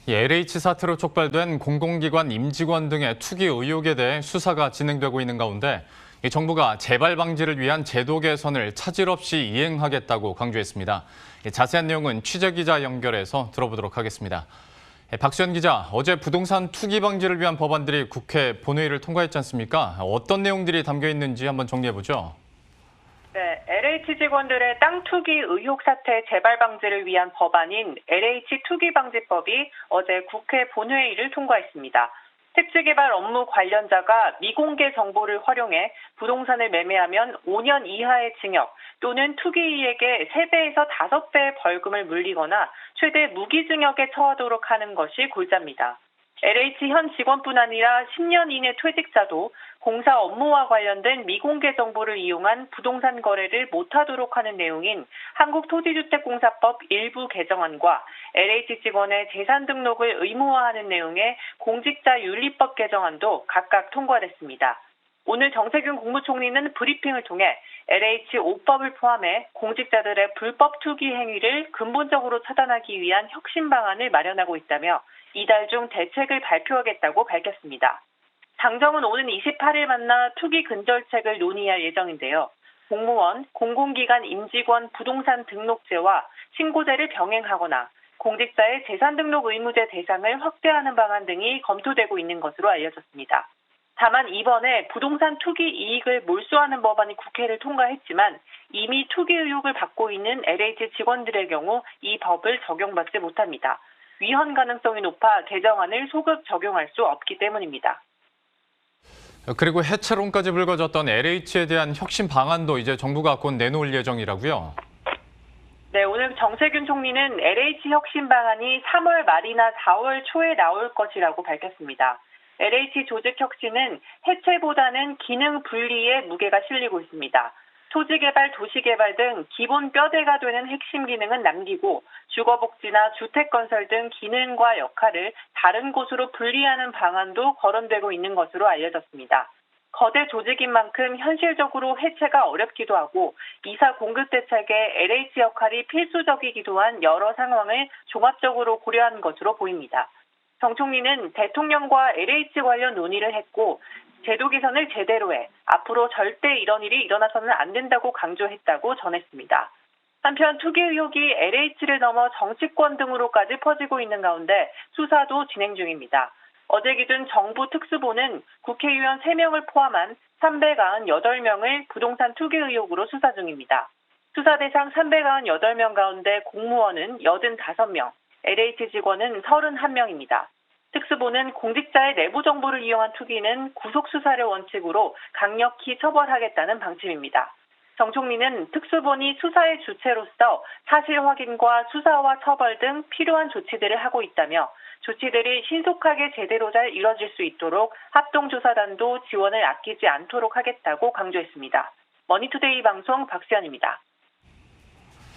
LH 사태로 촉발된 공공기관 임직원 등의 투기 의혹에 대해 수사가 진행되고 있는 가운데 정부가 재발 방지를 위한 제도 개선을 차질 없이 이행하겠다고 강조했습니다. 자세한 내용은 취재기자 연결해서 들어보도록 하겠습니다. 박수현 기자, 어제 부동산 투기 방지를 위한 법안들이 국회 본회의를 통과했지 않습니까? 어떤 내용들이 담겨 있는지 한번 정리해보죠. 네, LH 직원들의 땅 투기 의혹 사태 재발 방지를 위한 법안인 LH 투기방지법이 어제 국회 본회의를 통과했습니다. 택지개발 업무 관련자가 미공개 정보를 활용해 부동산을 매매하면 5년 이하의 징역 또는 투기이에게 3배에서 5배의 벌금을 물리거나 최대 무기징역에 처하도록 하는 것이 골자입니다. LH 현 직원뿐 아니라 10년 이내 퇴직자도 공사 업무와 관련된 미공개 정보를 이용한 부동산 거래를 못하도록 하는 내용인 한국토지주택공사법 일부 개정안과 LH 직원의 재산 등록을 의무화하는 내용의 공직자윤리법 개정안도 각각 통과됐습니다. 오늘 정세균 국무총리는 브리핑을 통해 LH 5법을 포함해 공직자들의 불법 투기 행위를 근본적으로 차단하기 위한 혁신 방안을 마련하고 있다며 이달 중 대책을 발표하겠다고 밝혔습니다. 당정은 오는 28일 만나 투기 근절책을 논의할 예정인데요. 공무원, 공공기관 임직원 부동산 등록제와 신고제를 병행하거나 공직자의 재산 등록 의무제 대상을 확대하는 방안 등이 검토되고 있는 것으로 알려졌습니다. 다만 이번에 부동산 투기 이익을 몰수하는 법안이 국회를 통과했지만 이미 투기 의혹을 받고 있는 LH 직원들의 경우 이 법을 적용받지 못합니다. 위헌 가능성이 높아 개정안을 소급 적용할 수 없기 때문입니다. 그리고 해체론까지 불거졌던 LH에 대한 혁신 방안도 이제 정부가 곧 내놓을 예정이라고요? 네, 오늘 정세균 총리는 LH 혁신 방안이 3월 말이나 4월 초에 나올 것이라고 밝혔습니다. LH 조직 혁신은 해체보다는 기능 분리에 무게가 실리고 있습니다. 토지개발, 도시개발 등 기본 뼈대가 되는 핵심 기능은 남기고 주거복지나 주택건설 등 기능과 역할을 다른 곳으로 분리하는 방안도 거론되고 있는 것으로 알려졌습니다. 거대 조직인 만큼 현실적으로 해체가 어렵기도 하고 이사 공급 대책에 LH 역할이 필수적이기도 한 여러 상황을 종합적으로 고려한 것으로 보입니다. 정 총리는 대통령과 LH 관련 논의를 했고 제도 개선을 제대로 해 앞으로 절대 이런 일이 일어나서는 안 된다고 강조했다고 전했습니다. 한편 투기 의혹이 LH를 넘어 정치권 등으로까지 퍼지고 있는 가운데 수사도 진행 중입니다. 어제 기준 정부 특수본은 국회의원 3명을 포함한 398명을 부동산 투기 의혹으로 수사 중입니다. 수사 대상 398명 가운데 공무원은 85명, LH 직원은 31명입니다. 특수본은 공직자의 내부 정보를 이용한 투기는 구속 수사를 원칙으로 강력히 처벌하겠다는 방침입니다. 정 총리는 특수본이 수사의 주체로서 사실 확인과 수사와 처벌 등 필요한 조치들을 하고 있다며 조치들이 신속하게 제대로 잘 이뤄질 수 있도록 합동조사단도 지원을 아끼지 않도록 하겠다고 강조했습니다. 머니투데이 방송 박수현입니다.